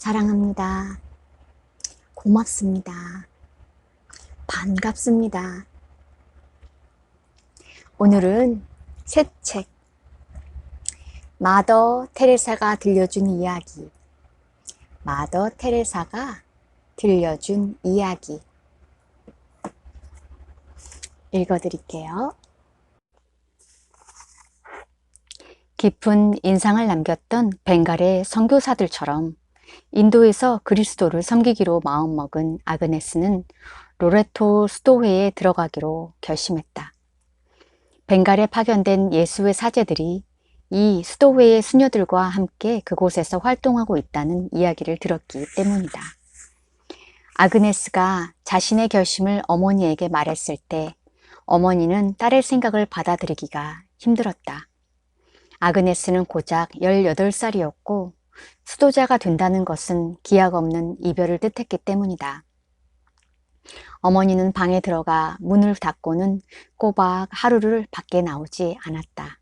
사랑합니다. 고맙습니다. 반갑습니다. 오늘은 새 책, 마더 테레사가 들려준 이야기, 마더 테레사가 들려준 이야기 읽어드릴게요. 깊은 인상을 남겼던 벵갈의 선교사들처럼 인도에서 그리스도를 섬기기로 마음먹은 아그네스는 로레토 수도회에 들어가기로 결심했다. 벵갈에 파견된 예수의 사제들이 이 수도회의 수녀들과 함께 그곳에서 활동하고 있다는 이야기를 들었기 때문이다. 아그네스가 자신의 결심을 어머니에게 말했을 때 어머니는 딸의 생각을 받아들이기가 힘들었다. 아그네스는 고작 18살이었고 수도자가 된다는 것은 기약 없는 이별을 뜻했기 때문이다. 어머니는 방에 들어가 문을 닫고는 꼬박 하루를 밖에 나오지 않았다.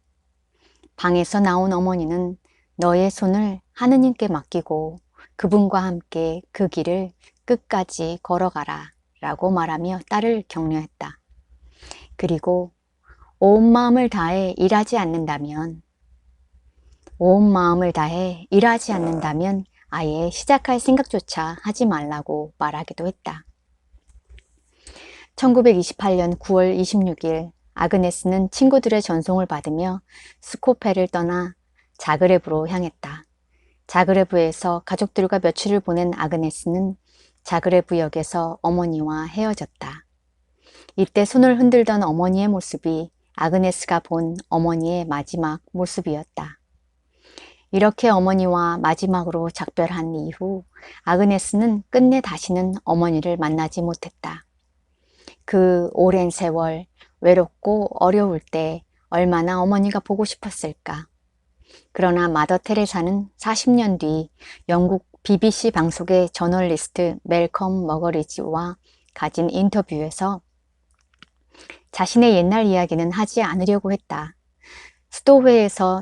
방에서 나온 어머니는 너의 손을 하느님께 맡기고 그분과 함께 그 길을 끝까지 걸어가라 라고 말하며 딸을 격려했다. 그리고 온 마음을 다해 일하지 않는다면 아예 시작할 생각조차 하지 말라고 말하기도 했다. 1928년 9월 26일 아그네스는 친구들의 전송을 받으며 스코페를 떠나 자그레브로 향했다. 자그레브에서 가족들과 며칠을 보낸 아그네스는 자그레브역에서 어머니와 헤어졌다. 이때 손을 흔들던 어머니의 모습이 아그네스가 본 어머니의 마지막 모습이었다. 이렇게 어머니와 마지막으로 작별한 이후 아그네스는 끝내 다시는 어머니를 만나지 못했다. 그 오랜 세월 외롭고 어려울 때 얼마나 어머니가 보고 싶었을까. 그러나 마더 테레사는 40년 뒤 영국 BBC 방송의 저널리스트 멜컴 머거리지와 가진 인터뷰에서 자신의 옛날 이야기는 하지 않으려고 했다.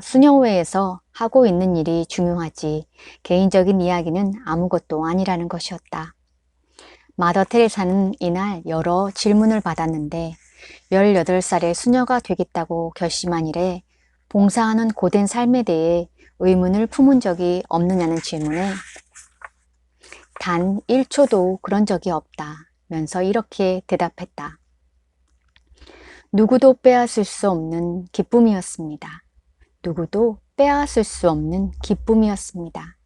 수녀회에서 하고 있는 일이 중요하지 개인적인 이야기는 아무것도 아니라는 것이었다. 마더 테레사는 이날 여러 질문을 받았는데 18살에 수녀가 되겠다고 결심한 이래 봉사하는 고된 삶에 대해 의문을 품은 적이 없느냐는 질문에 단 1초도 그런 적이 없다면서 이렇게 대답했다. 누구도 빼앗을 수 없는 기쁨이었습니다. 누구도 빼앗을 수 없는 기쁨이었습니다.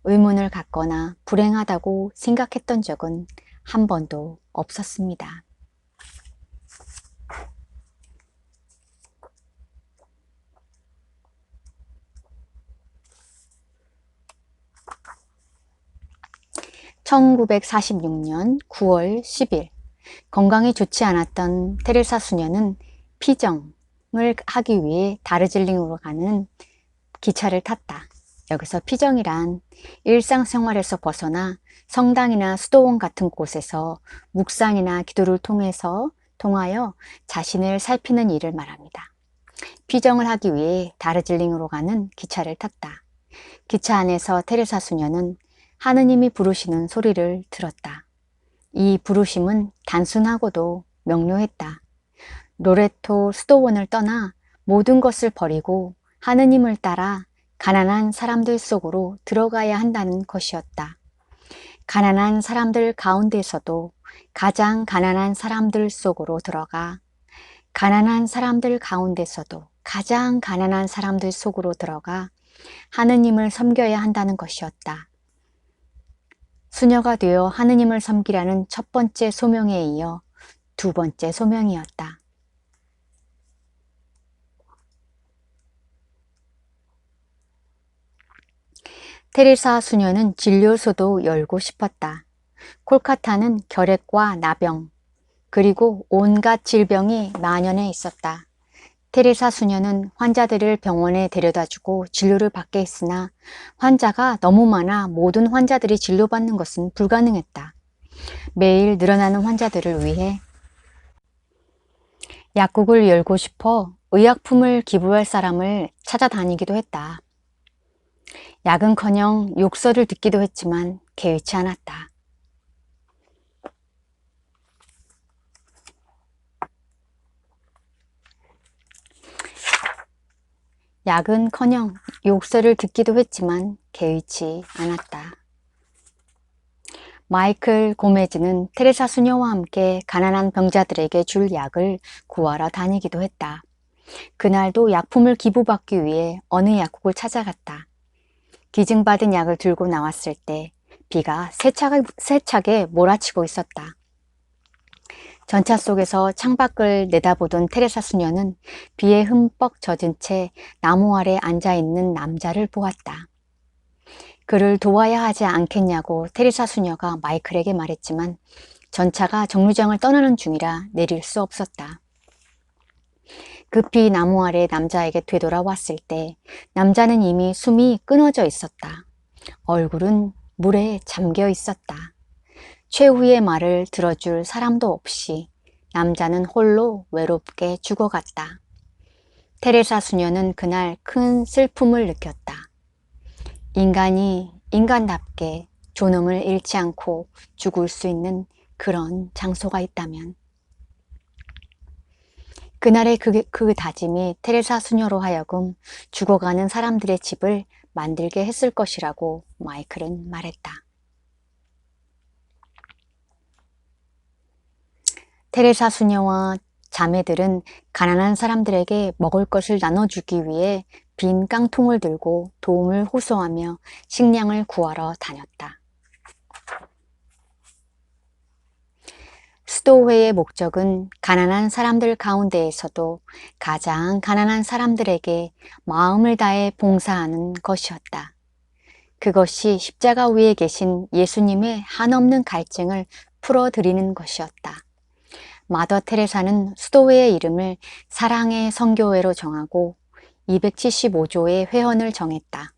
의문을 갖거나 불행하다고 생각했던 적은 한 번도 없었습니다. (1946년 9월 10일) 건강이 좋지 않았던 테레사 수녀는 피정을 하기 위해 다르질링으로 가는 기차를 탔다. 여기서 피정이란 일상생활에서 벗어나 성당이나 수도원 같은 곳에서 묵상이나 기도를 통하여 자신을 살피는 일을 말합니다. 피정을 하기 위해 다르질링으로 가는 기차를 탔다. 기차 안에서 테레사 수녀는 하느님이 부르시는 소리를 들었다. 이 부르심은 단순하고도 명료했다. 로레토 수도원을 떠나 모든 것을 버리고 하느님을 따라 가난한 사람들 속으로 들어가야 한다는 것이었다. 가난한 사람들 가운데서도 가장 가난한 사람들 속으로 들어가 가난한 사람들 가운데서도 가장 가난한 사람들 속으로 들어가 하느님을 섬겨야 한다는 것이었다. 수녀가 되어 하느님을 섬기라는 첫 번째 소명에 이어 두 번째 소명이었다. 테레사 수녀는 진료소도 열고 싶었다. 콜카타는 결핵과 나병, 그리고 온갖 질병이 만연해 있었다. 테레사 수녀는 환자들을 병원에 데려다주고 진료를 받게 했으나 환자가 너무 많아 모든 환자들이 진료받는 것은 불가능했다. 매일 늘어나는 환자들을 위해 약국을 열고 싶어 의약품을 기부할 사람을 찾아다니기도 했다. 약은커녕 욕설을 듣기도 했지만 개의치 않았다. 약은커녕 욕설을 듣기도 했지만 개의치 않았다. 마이클 고메즈는 테레사 수녀와 함께 가난한 병자들에게 줄 약을 구하러 다니기도 했다. 그날도 약품을 기부받기 위해 어느 약국을 찾아갔다. 기증받은 약을 들고 나왔을 때 비가 세차게 몰아치고 있었다. 전차 속에서 창밖을 내다보던 테레사 수녀는 비에 흠뻑 젖은 채 나무 아래 앉아있는 남자를 보았다. 그를 도와야 하지 않겠냐고 테레사 수녀가 마이클에게 말했지만 전차가 정류장을 떠나는 중이라 내릴 수 없었다. 급히 나무 아래 남자에게 되돌아왔을 때 남자는 이미 숨이 끊어져 있었다. 얼굴은 물에 잠겨 있었다. 최후의 말을 들어줄 사람도 없이 남자는 홀로 외롭게 죽어갔다. 테레사 수녀는 그날 큰 슬픔을 느꼈다. 인간이 인간답게 존엄을 잃지 않고 죽을 수 있는 그런 장소가 있다면 그날의 그 다짐이 테레사 수녀로 하여금 죽어가는 사람들의 집을 만들게 했을 것이라고 마이클은 말했다. 테레사 수녀와 자매들은 가난한 사람들에게 먹을 것을 나눠주기 위해 빈 깡통을 들고 도움을 호소하며 식량을 구하러 다녔다. 수도회의 목적은 가난한 사람들 가운데에서도 가장 가난한 사람들에게 마음을 다해 봉사하는 것이었다. 그것이 십자가 위에 계신 예수님의 한없는 갈증을 풀어드리는 것이었다. 마더 테레사는 수도회의 이름을 사랑의 선교회로 정하고 275조의 회원을 정했다.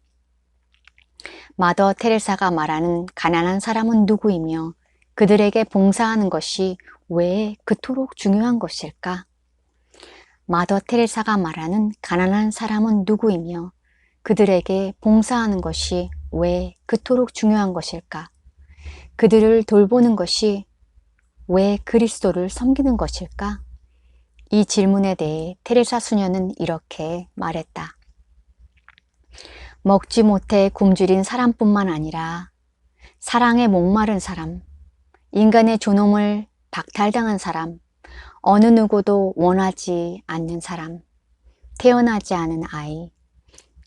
마더 테레사가 말하는 가난한 사람은 누구이며 그들에게 봉사하는 것이 왜 그토록 중요한 것일까? 마더 테레사가 말하는 가난한 사람은 누구이며 그들에게 봉사하는 것이 왜 그토록 중요한 것일까? 그들을 돌보는 것이 왜 그리스도를 섬기는 것일까? 이 질문에 대해 테레사 수녀는 이렇게 말했다. 먹지 못해 굶주린 사람뿐만 아니라 사랑에 목마른 사람, 인간의 존엄을 박탈당한 사람, 어느 누구도 원하지 않는 사람, 태어나지 않은 아이,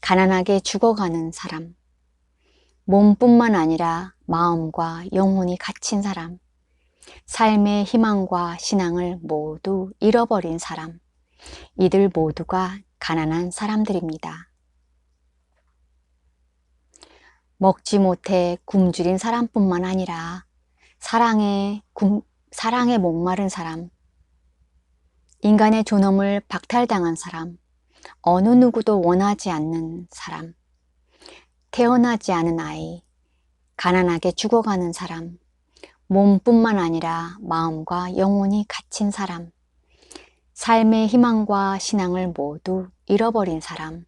가난하게 죽어가는 사람, 몸뿐만 아니라 마음과 영혼이 갇힌 사람, 삶의 희망과 신앙을 모두 잃어버린 사람, 이들 모두가 가난한 사람들입니다. 먹지 못해 굶주린 사람뿐만 아니라 사랑에 목마른 사람, 인간의 존엄을 박탈당한 사람, 어느 누구도 원하지 않는 사람, 태어나지 않은 아이, 가난하게 죽어가는 사람, 몸뿐만 아니라 마음과 영혼이 갇힌 사람, 삶의 희망과 신앙을 모두 잃어버린 사람,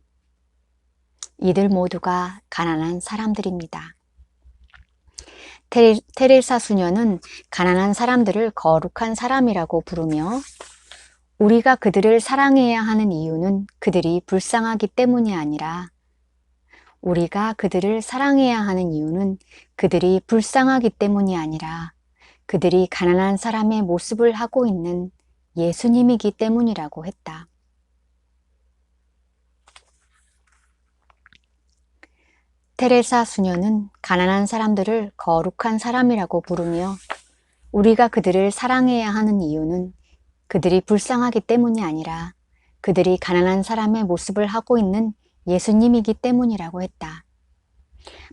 이들 모두가 가난한 사람들입니다. 테레사 수녀는 가난한 사람들을 거룩한 사람이라고 부르며 우리가 그들을 사랑해야 하는 이유는 그들이 불쌍하기 때문이 아니라 우리가 그들을 사랑해야 하는 이유는 그들이 불쌍하기 때문이 아니라 그들이 가난한 사람의 모습을 하고 있는 예수님이기 때문이라고 했다. 테레사 수녀는 가난한 사람들을 거룩한 사람이라고 부르며 우리가 그들을 사랑해야 하는 이유는 그들이 불쌍하기 때문이 아니라 그들이 가난한 사람의 모습을 하고 있는 예수님이기 때문이라고 했다.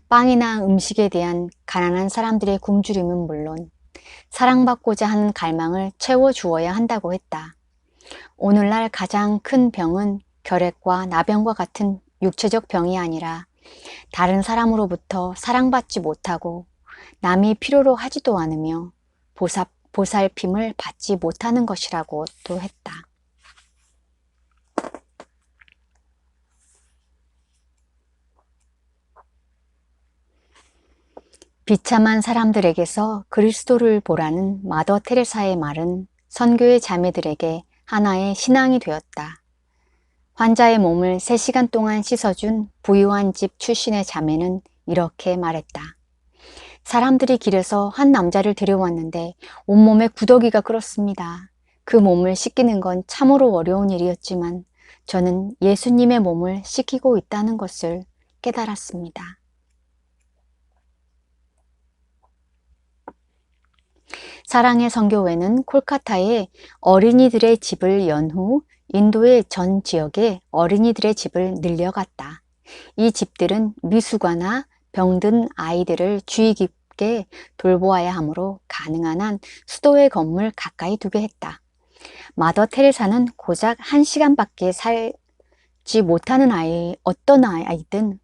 빵이나 음식에 대한 가난한 사람들의 굶주림은 물론 사랑받고자 하는 갈망을 채워주어야 한다고 했다. 오늘날 가장 큰 병은 결핵과 나병과 같은 육체적 병이 아니라 다른 사람으로부터 사랑받지 못하고 남이 필요로 하지도 않으며 보살핌을 받지 못하는 것이라고도 했다. 비참한 사람들에게서 그리스도를 보라는 마더 테레사의 말은 선교의 자매들에게 하나의 신앙이 되었다. 환자의 몸을 3시간 동안 씻어준 부유한 집 출신의 자매는 이렇게 말했다. 사람들이 길에서 한 남자를 데려왔는데 온몸에 구더기가 끓었습니다. 그 몸을 씻기는 건 참으로 어려운 일이었지만 저는 예수님의 몸을 씻기고 있다는 것을 깨달았습니다. 사랑의 선교회는 콜카타에 어린이들의 집을 연 후 인도의 전 지역에 어린이들의 집을 늘려갔다. 이 집들은 미숙아나 병든 아이들을 주의 깊게 돌보아야 하므로 가능한 한 수도의 건물 가까이 두게 했다. 마더 테레사는 고작 1시간밖에 살지 못하는 어떤 아이든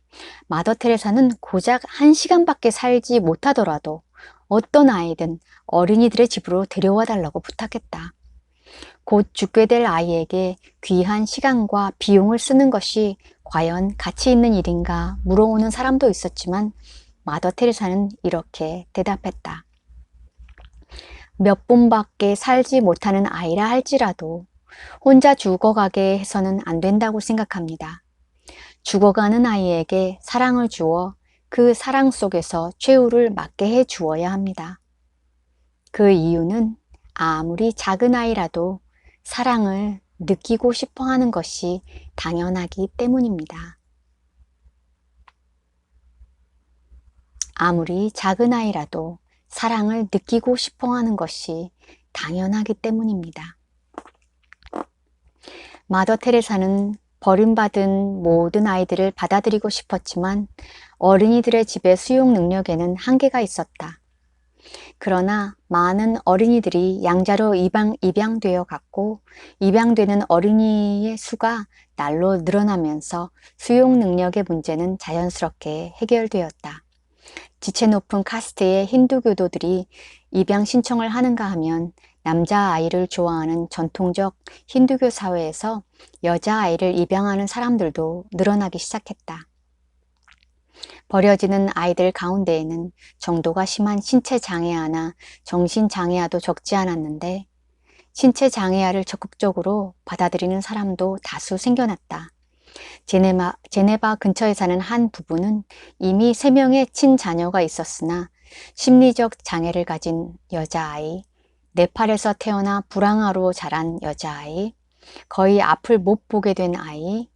마더 테레사는 고작 1시간밖에 살지 못하더라도 어떤 아이든 어린이들의 집으로 데려와 달라고 부탁했다. 곧 죽게 될 아이에게 귀한 시간과 비용을 쓰는 것이 과연 가치 있는 일인가 물어오는 사람도 있었지만 마더 테레사는 이렇게 대답했다. 몇 분밖에 살지 못하는 아이라 할지라도 혼자 죽어가게 해서는 안 된다고 생각합니다. 죽어가는 아이에게 사랑을 주어 그 사랑 속에서 최후를 맞게 해 주어야 합니다. 그 이유는 아무리 작은 아이라도 사랑을 느끼고 싶어 하는 것이 당연하기 때문입니다. 아무리 작은 아이라도 사랑을 느끼고 싶어 하는 것이 당연하기 때문입니다. 마더 테레사는 버림받은 모든 아이들을 받아들이고 싶었지만 어린이들의 집의 수용 능력에는 한계가 있었다. 그러나 많은 어린이들이 양자로 입양되어 갔고 입양되는 어린이의 수가 날로 늘어나면서 수용 능력의 문제는 자연스럽게 해결되었다. 지체 높은 카스트의 힌두교도들이 입양 신청을 하는가 하면 남자아이를 좋아하는 전통적 힌두교 사회에서 여자아이를 입양하는 사람들도 늘어나기 시작했다. 버려지는 아이들 가운데에는 정도가 심한 신체장애아나 정신장애아도 적지 않았는데 신체장애아를 적극적으로 받아들이는 사람도 다수 생겨났다. 제네바 근처에 사는 한 부부는 이미 3명의 친자녀가 있었으나 심리적 장애를 가진 여자아이, 네팔에서 태어나 불황아로 자란 여자아이, 거의 앞을 못 보게 된 아이,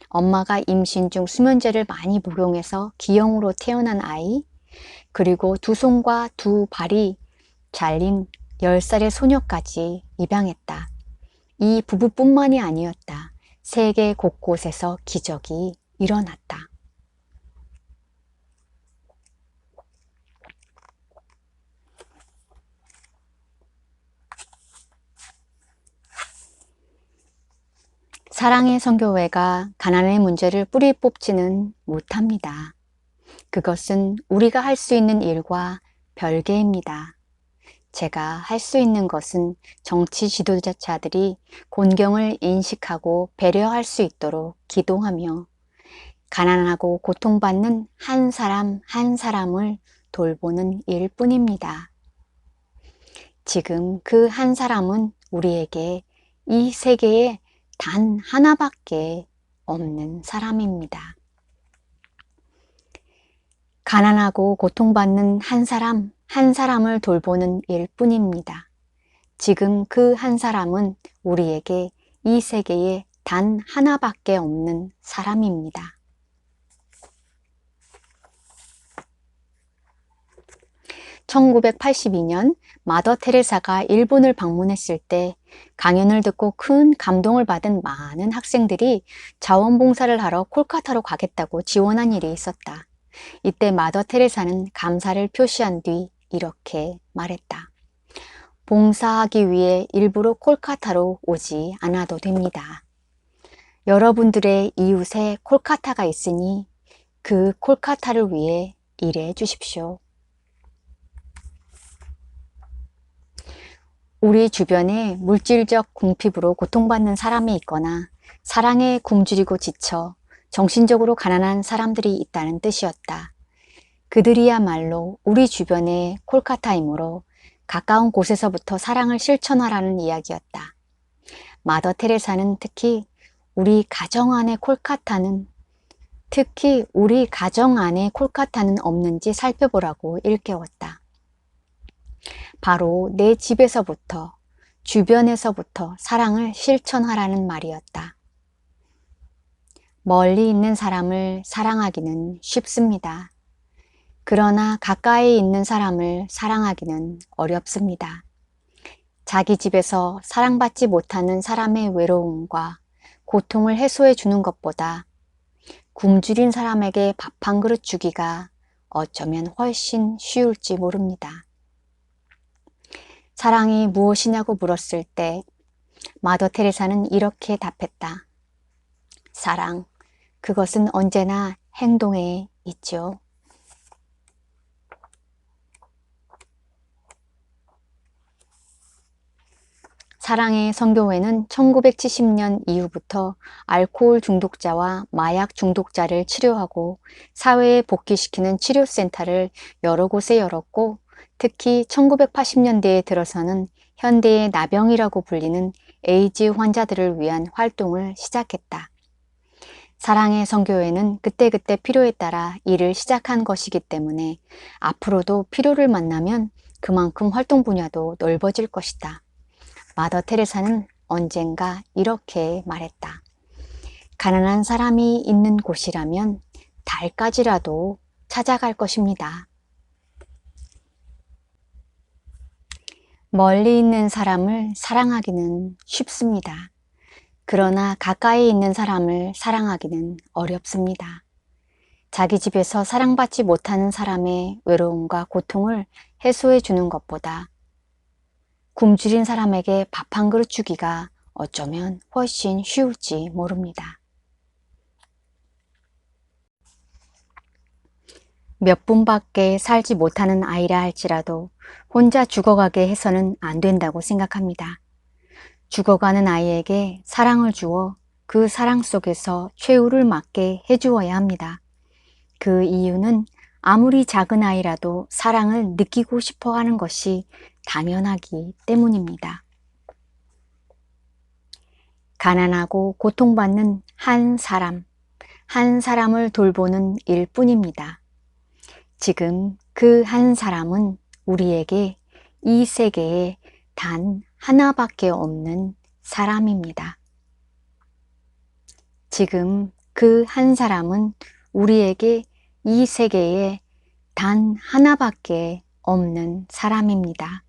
엄마가 임신 중 수면제를 많이 복용해서 기형으로 태어난 아이, 그리고 2손과 2발이 잘린 10살의 소녀까지 입양했다. 이 부부뿐만이 아니었다. 세계 곳곳에서 기적이 일어났다. 사랑의 선교회가 가난의 문제를 뿌리 뽑지는 못합니다. 그것은 우리가 할 수 있는 일과 별개입니다. 제가 할 수 있는 것은 정치 지도자들이 곤경을 인식하고 배려할 수 있도록 기도하며 가난하고 고통받는 한 사람 한 사람을 돌보는 일뿐입니다. 지금 그 한 사람은 우리에게 이 세계에 단 하나밖에 없는 사람입니다. 가난하고 고통받는 한 사람 한 사람을 돌보는 일뿐입니다. 지금 그 한 사람은 우리에게 이 세계에 단 하나밖에 없는 사람입니다. (1982년) 마더 테레사가 일본을 방문했을 때 강연을 듣고 큰 감동을 받은 많은 학생들이 자원봉사를 하러 콜카타로 가겠다고 지원한 일이 있었다. 이때 마더 테레사는 감사를 표시한 뒤 이렇게 말했다. 봉사하기 위해 일부러 콜카타로 오지 않아도 됩니다. 여러분들의 이웃에 콜카타가 있으니 그 콜카타를 위해 일해 주십시오. 우리 주변에 물질적 궁핍으로 고통받는 사람이 있거나 사랑에 굶주리고 지쳐 정신적으로 가난한 사람들이 있다는 뜻이었다. 그들이야말로 우리 주변의 콜카타이므로 가까운 곳에서부터 사랑을 실천하라는 이야기였다. 마더 테레사는 특히 우리 가정 안에 콜카타는 없는지 살펴보라고 일깨웠다. 바로 내 집에서부터, 주변에서부터 사랑을 실천하라는 말이었다. 멀리 있는 사람을 사랑하기는 쉽습니다. 그러나 가까이 있는 사람을 사랑하기는 어렵습니다. 자기 집에서 사랑받지 못하는 사람의 외로움과 고통을 해소해 주는 것보다 굶주린 사람에게 밥 한 그릇 주기가 어쩌면 훨씬 쉬울지 모릅니다. 사랑이 무엇이냐고 물었을 때 마더 테레사는 이렇게 답했다. 사랑, 그것은 언제나 행동에 있죠. 사랑의 선교회는 1970년 이후부터 알코올 중독자와 마약 중독자를 치료하고 사회에 복귀시키는 치료센터를 여러 곳에 열었고, 특히 1980년대에 들어서는 현대의 나병이라고 불리는 에이즈 환자들을 위한 활동을 시작했다. 사랑의 선교회는 그때그때 필요에 따라 일을 시작한 것이기 때문에 앞으로도 필요를 만나면 그만큼 활동 분야도 넓어질 것이다. 마더 테레사는 언젠가 이렇게 말했다. 가난한 사람이 있는 곳이라면 달까지라도 찾아갈 것입니다. 멀리 있는 사람을 사랑하기는 쉽습니다. 그러나 가까이 있는 사람을 사랑하기는 어렵습니다. 자기 집에서 사랑받지 못하는 사람의 외로움과 고통을 해소해 주는 것보다 굶주린 사람에게 밥 한 그릇 주기가 어쩌면 훨씬 쉬울지 모릅니다. 몇 분밖에 살지 못하는 아이라 할지라도 혼자 죽어가게 해서는 안 된다고 생각합니다. 죽어가는 아이에게 사랑을 주어 그 사랑 속에서 최후를 맞게 해주어야 합니다. 그 이유는 아무리 작은 아이라도 사랑을 느끼고 싶어 하는 것이 당연하기 때문입니다. 가난하고 고통받는 한 사람을 돌보는 일뿐입니다. 지금 그 한 사람은 우리에게 이 세계에 단 하나밖에 없는 사람입니다. 지금 그 한 사람은 우리에게 이 세계에 단 하나밖에 없는 사람입니다.